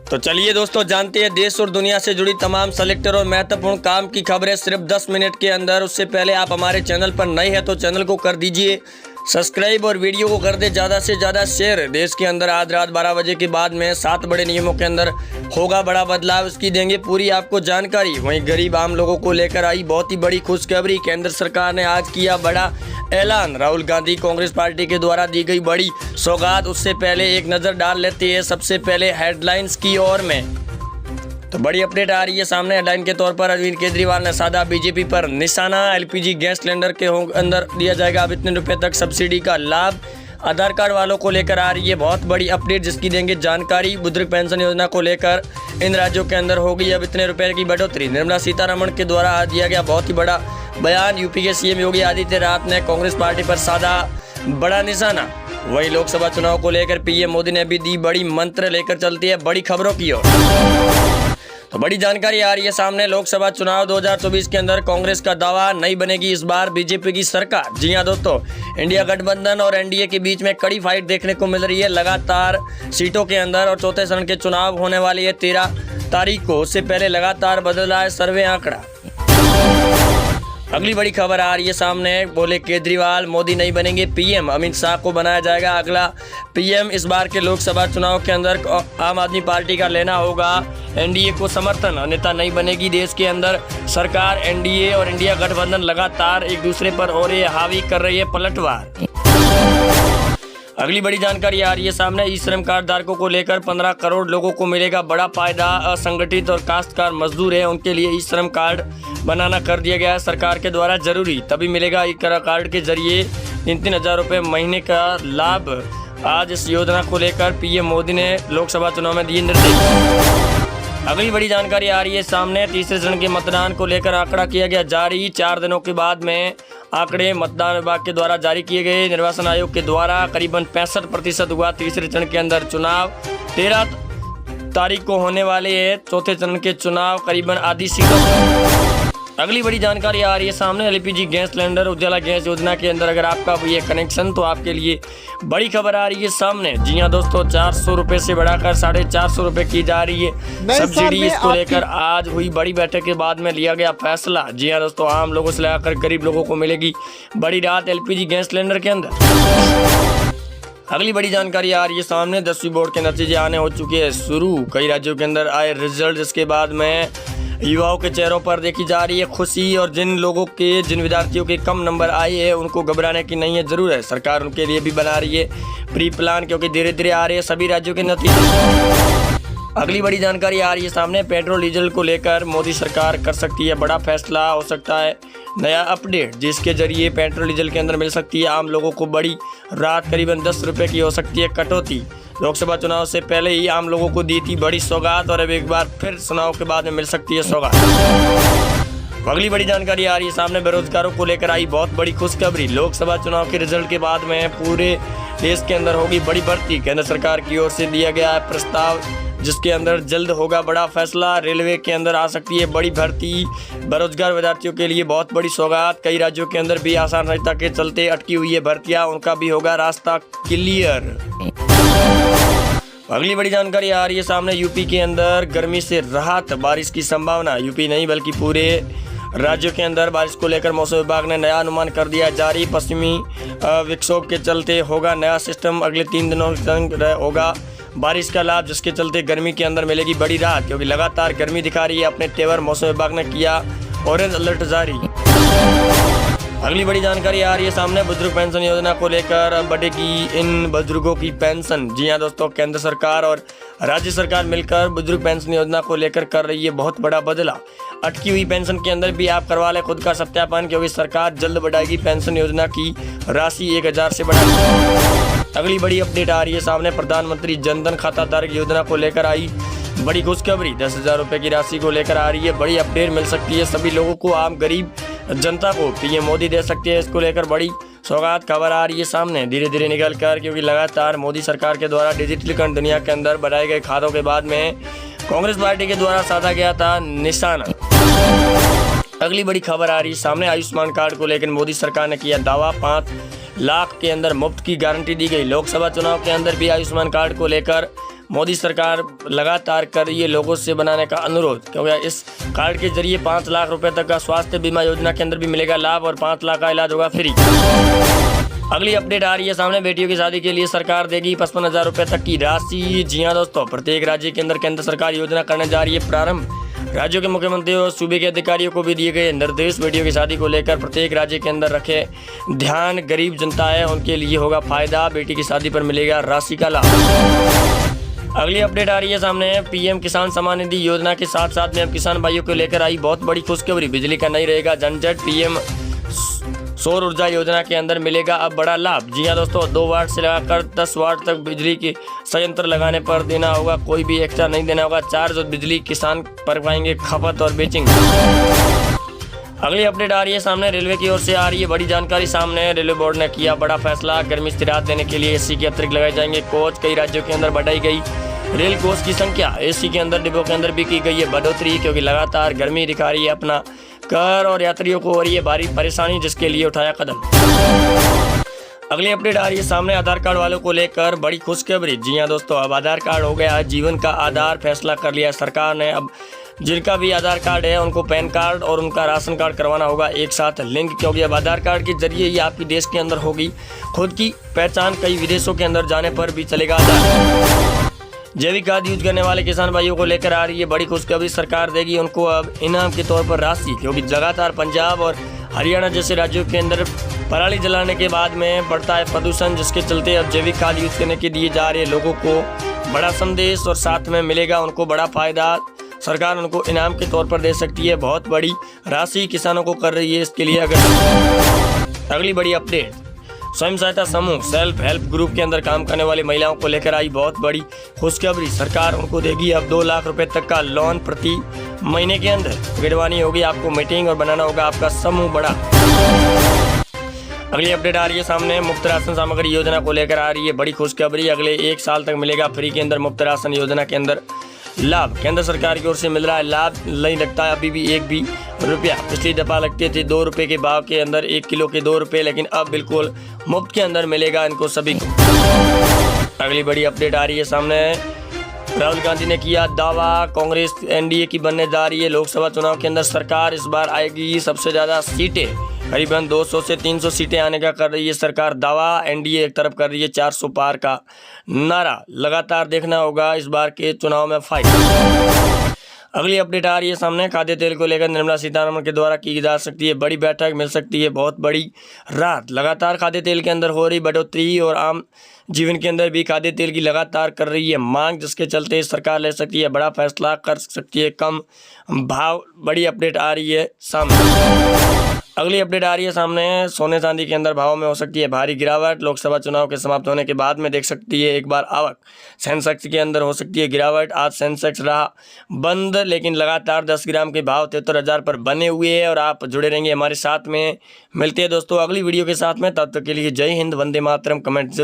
तो चलिए दोस्तों, जानते हैं देश और दुनिया से जुड़ी तमाम सेलेक्टर और महत्वपूर्ण काम की खबरें सिर्फ 10 मिनट के अंदर। उससे पहले आप हमारे चैनल पर नए हैं तो चैनल को कर दीजिए सब्सक्राइब और वीडियो को कर दे ज़्यादा से ज़्यादा शेयर। देश के अंदर आज रात 12 बजे के बाद में 7 बड़े नियमों के अंदर होगा बड़ा बदलाव, इसकी देंगे पूरी आपको जानकारी। वहीं गरीब आम लोगों को लेकर आई बहुत ही बड़ी खुशखबरी। केंद्र सरकार ने आज किया बड़ा ऐलान। राहुल गांधी कांग्रेस पार्टी के द्वारा दी गई बड़ी सौगात। उससे पहले एक नज़र डाल लेते हैं सबसे पहले हेडलाइंस की ओर में। तो बड़ी अपडेट आ रही है सामने। हेडलाइन के तौर पर अरविंद केजरीवाल ने साधा बीजेपी पर निशाना। एलपीजी गैस सिलेंडर के अंदर दिया जाएगा अब इतने रुपए तक सब्सिडी का लाभ। आधार कार्ड वालों को लेकर आ रही है बहुत बड़ी अपडेट, जिसकी देंगे जानकारी। बुजुर्ग पेंशन योजना को लेकर इन राज्यों के अंदर होगी अब इतने रुपए की बढ़ोतरी। निर्मला सीतारमण के द्वारा दिया गया बहुत ही बड़ा बयान। यूपी के सीएम योगी आदित्यनाथ ने कांग्रेस पार्टी पर साधा बड़ा निशाना। वही लोकसभा चुनाव को लेकर पीएम मोदी ने भी दी बड़ी मंत्र। लेकर चलती है बड़ी खबरों की ओर। तो बड़ी जानकारी आ रही है सामने। लोकसभा चुनाव 2024 के अंदर कांग्रेस का दावा, नहीं बनेगी इस बार बीजेपी की सरकार। जी हां दोस्तों, इंडिया गठबंधन और एनडीए के बीच में कड़ी फाइट देखने को मिल रही है लगातार सीटों के अंदर। और चौथे चरण के चुनाव होने वाली है 13 तारीख को। उससे पहले लगातार बदल रहा है सर्वे आंकड़ा। अगली बड़ी खबर आ रही है सामने। बोले केजरीवाल, मोदी नहीं बनेंगे पीएम, अमित शाह को बनाया जाएगा अगला पीएम। इस बार के लोकसभा चुनाव के अंदर आम आदमी पार्टी का लेना होगा एनडीए को समर्थन, अन्यथा नहीं बनेगी देश के अंदर सरकार। एनडीए और इंडिया गठबंधन लगातार एक दूसरे पर हो रही है हावी, कर रही है पलटवार। अगली बड़ी जानकारी आ रही है सामने। ई श्रम कार्ड धारकों को लेकर 15 करोड़ लोगों को मिलेगा बड़ा फायदा। असंगठित और काश्तकार मजदूर है, उनके लिए ई श्रम कार्ड बनाना कर दिया गया है सरकार के द्वारा जरूरी। तभी मिलेगा ई कार्ड के जरिए 3-3 हज़ार रुपये महीने का लाभ। आज इस योजना को लेकर पीएम मोदी ने लोकसभा चुनाव में दिए निर्देश। अगली बड़ी जानकारी आ रही है सामने। तीसरे चरण के मतदान को लेकर आंकड़ा किया गया जारी। 4 दिनों के बाद में आंकड़े मतदान विभाग के द्वारा जारी किए गए। निर्वाचन आयोग के द्वारा करीबन 65% हुआ तीसरे चरण के अंदर चुनाव। 13 तारीख को होने वाले हैं चौथे चरण के चुनाव, करीबन आधी सीटों। अगली बड़ी जानकारी आ रही है सामने। LPG gas cylinder Ujjwala gas योजना के अंदर अगर आपका ये कनेक्शन, तो आपके लिए बड़ी खबर आ रही है सामने। जी हां दोस्तों, 400 रुपये से बढ़ाकर 450 रुपये की जा रही है सब्सिडी। इसको लेकर आज हुई बड़ी बैठक के बाद में लिया गया फैसला। जी हां दोस्तों, आम लोगों से लेकर गरीब लोगों को मिलेगी बड़ी राहत एलपीजी गैस सिलेंडर के अंदर। अगली बड़ी जानकारी आ रही है सामने। 10वीं बोर्ड के नतीजे आने हो चुके हैं शुरू। कई राज्यों के अंदर आए रिजल्ट, जिसके बाद में युवाओं के चेहरों पर देखी जा रही है खुशी। और जिन विद्यार्थियों के कम नंबर आए हैं उनको घबराने की नहीं है जरूरत। सरकार उनके लिए भी बना रही है प्री प्लान, क्योंकि धीरे धीरे आ रहे हैं सभी राज्यों के नतीजे। अगली बड़ी जानकारी आ रही है सामने। पेट्रोल डीजल को लेकर मोदी सरकार कर सकती है बड़ा फैसला। हो सकता है नया अपडेट, जिसके जरिए पेट्रोल डीजल के अंदर मिल सकती है आम लोगों को बड़ी राहत। करीबन 10 रुपये की हो सकती है कटौती। लोकसभा चुनाव से पहले ही आम लोगों को दी थी बड़ी सौगात, और अब एक बार फिर चुनाव के बाद में मिल सकती है सौगात। अगली बड़ी जानकारी आ रही है सामने। बेरोजगारों को लेकर आई बहुत बड़ी खुशखबरी। लोकसभा चुनाव के रिजल्ट के बाद में पूरे देश के अंदर होगी बड़ी भर्ती। केंद्र सरकार की ओर से दिया गया है प्रस्ताव, जिसके अंदर जल्द होगा बड़ा फैसला। रेलवे के अंदर आ सकती है बड़ी भर्ती। बेरोजगार विद्यार्थियों के लिए बहुत बड़ी सौगात। कई राज्यों के अंदर भी आसान रहिता के चलते अटकी हुई है भर्तियां, उनका भी होगा रास्ता क्लियर। अगली बड़ी जानकारी आ रही है सामने। यूपी के अंदर गर्मी से राहत, बारिश की संभावना। यूपी नहीं बल्कि पूरे राज्यों के अंदर बारिश को लेकर मौसम विभाग ने नया अनुमान कर दिया जारी। पश्चिमी विक्षोभ के चलते होगा नया सिस्टम। अगले 3 दिनों तक होगा बारिश का लाभ, जिसके चलते गर्मी के अंदर मिलेगी बड़ी राहत, क्योंकि लगातार गर्मी दिखा रही है अपने तेवर। मौसम विभाग ने किया ऑरेंज अलर्ट जारी। अगली बड़ी जानकारी आ रही है सामने। बुजुर्ग पेंशन योजना को लेकर बढ़ेगी इन बुजुर्गों की पेंशन। जी हां दोस्तों, केंद्र सरकार और राज्य सरकार मिलकर बुजुर्ग पेंशन योजना को लेकर कर रही है बहुत बड़ा बदलाव। अटकी हुई पेंशन के अंदर भी आप करवा लें खुद का सत्यापन, क्योंकि सरकार जल्द बढ़ाएगी पेंशन योजना की राशि 1000 से बढ़ाएगी। अगली बड़ी अपडेट आ रही है सामने। प्रधानमंत्री जनधन खाता धारक योजना को लेकर आई बड़ी खुशखबरी। 10,000 रुपये की राशि को लेकर आ रही है बड़ी अपडेट। मिल सकती है सभी लोगों को, आम गरीब जनता को पीएम मोदी दे सकते हैं। इसको लेकर बड़ी सौगात खबर आ रही है सामने धीरे धीरे निकल कर, क्योंकि लगातार मोदी सरकार के द्वारा डिजिटलीकरण दुनिया के अंदर बनाए गए खातों के बाद में कांग्रेस पार्टी के द्वारा साधा गया था निशाना। अगली बड़ी खबर आ रही है सामने। आयुष्मान कार्ड को लेकर मोदी सरकार ने किया दावा। 5 लाख के अंदर मुफ्त की गारंटी दी गई। लोकसभा चुनाव के अंदर भी आयुष्मान कार्ड को लेकर मोदी सरकार लगातार कर रही है लोगों से बनाने का अनुरोध, क्योंकि इस कार्ड के जरिए 5 लाख रुपए तक का स्वास्थ्य बीमा योजना के अंदर भी मिलेगा लाभ और 5 लाख का इलाज होगा फ्री। अगली अपडेट आ रही है सामने, बेटियों की शादी के लिए सरकार देगी 55,000 रुपये तक की राशि। जी हाँ दोस्तों, प्रत्येक राज्य के अंदर केंद्र सरकार योजना करने जा रही है प्रारंभ। राज्यों के मुख्यमंत्री और सूबे के अधिकारियों को भी दिए गए निर्देश। बेटियों की शादी को लेकर प्रत्येक राज्य के अंदर रखे ध्यान। गरीब जनता है उनके लिए होगा फायदा, बेटी की शादी पर मिलेगा राशि का लाभ। अगली अपडेट आ रही है सामने, पीएम किसान सम्मान निधि योजना के साथ साथ में अब किसान भाइयों को लेकर आई बहुत बड़ी खुशखबरी। बिजली का नहीं रहेगा झंझट, पीएम सौर ऊर्जा योजना के अंदर मिलेगा अब बड़ा लाभ। जी हाँ दोस्तों, 2 वाट से लगाकर 10 वाट तक बिजली के संयंत्र लगाने पर देना होगा, कोई भी एक्स्ट्रा नहीं देना होगा चार्ज, और बिजली किसान पर पाएंगे खपत और बेचेंगे। अगली अपडेट आ रही है सामने, रेलवे की ओर से आ रही है बड़ी जानकारी सामने। रेलवे बोर्ड ने किया बड़ा फैसला, गर्मी से राहत देने के लिए एसी के अतिरिक्त लगाए जाएंगे कोच। कई राज्यों के अंदर बढ़ाई गई रेल कोच की संख्या। एसी के अंदर डिब्बों के अंदर भी की गई है बढ़ोतरी, क्योंकि लगातार गर्मी दिखा रही है अपना कर और यात्रियों को हो रही है भारी परेशानी, जिसके लिए उठाया कदम। अगली अपडेट आ रही है सामने, आधार कार्ड वालों को लेकर बड़ी खुशखबरी। जी हाँ दोस्तों, अब आधार कार्ड हो गया जीवन का आधार, फैसला कर लिया सरकार ने। अब जिनका भी आधार कार्ड है उनको पैन कार्ड और उनका राशन कार्ड करवाना होगा एक साथ लिंक, क्योंकि अब आधार कार्ड के जरिए ही आपकी देश के अंदर होगी खुद की पहचान। कई विदेशों के अंदर जाने पर भी चलेगा आधार। जैविक खाद यूज करने वाले किसान भाइयों को लेकर आ रही है बड़ी खुशखबरी, सरकार देगी उनको अब इनाम के तौर पर राशि, क्योंकि लगातार पंजाब और हरियाणा जैसे राज्यों के अंदर पराली जलाने के बाद में बढ़ता है प्रदूषण, जिसके चलते अब जैविक खाद यूज करने के दिए जा रहे लोगों को बड़ा संदेश और साथ में मिलेगा उनको बड़ा फायदा। सरकार उनको इनाम के तौर पर दे सकती है बहुत बड़ी राशि, किसानों को कर रही है इसके लिए। अगली बड़ी अपडेट, स्वयं सहायता समूह सेल्फ हेल्प ग्रुप के अंदर काम करने वाली महिलाओं को लेकर आई बहुत बड़ी खुशखबरी। सरकार उनको देगी अब 2 लाख रुपए तक का लोन प्रति महीने के अंदर। गिरवानी होगी आपको मीटिंग और बनाना होगा आपका समूह बड़ा। अगली अपडेट आ रही है सामने, मुफ्त राशन सामग्री योजना को लेकर आ रही है बड़ी खुशखबरी। अगले 1 साल तक मिलेगा फ्री के अंदर मुफ्त राशन योजना के अंदर लाभ। केंद्र सरकार की ओर से मिल रहा है लाभ, नहीं लगता है अभी भी 1 भी रुपया। पिछली दफा लगते थे 2 रुपये के भाव के अंदर 1 किलो के 2 रुपये, लेकिन अब बिल्कुल मुफ्त के अंदर मिलेगा इनको सभी को। अगली बड़ी अपडेट आ रही है सामने, राहुल गांधी ने किया दावा, कांग्रेस एनडीए की बनने जा रही है लोकसभा चुनाव के अंदर सरकार। इस बार आएगी सबसे ज्यादा सीटें, करीबन 200 से 300 सीटें आने का कर रही है सरकार दावा। एनडीए एक तरफ कर रही है 400 पार का नारा। लगातार देखना होगा इस बार के चुनाव में फाइट। अगली अपडेट आ रही है सामने, खाद्य तेल को लेकर निर्मला सीतारमण के द्वारा की जा सकती है बड़ी बैठक, मिल सकती है बहुत बड़ी राहत। लगातार खाद्य तेल के अंदर हो रही बढ़ोतरी और आम जीवन के अंदर भी खाद्य तेल की लगातार कर रही है मांग, जिसके चलते सरकार ले सकती है बड़ा फैसला, कर सकती है कम भाव। बड़ी अपडेट आ रही है सामने। अगली अपडेट आ रही है सामने, सोने चांदी के अंदर भाव में हो सकती है भारी गिरावट। लोकसभा चुनाव के समाप्त होने के बाद में देख सकती है एक बार आवक। सेंसेक्स के अंदर हो सकती है गिरावट। आज सेंसेक्स रहा बंद, लेकिन लगातार 10 ग्राम के भाव 73,000 पर बने हुए हैं और आप जुड़े रहेंगे हमारे साथ में। मिलते हैं दोस्तों अगली वीडियो के साथ में, तब तक के लिए जय हिंद, वंदे मातरम। कमेंट जरूर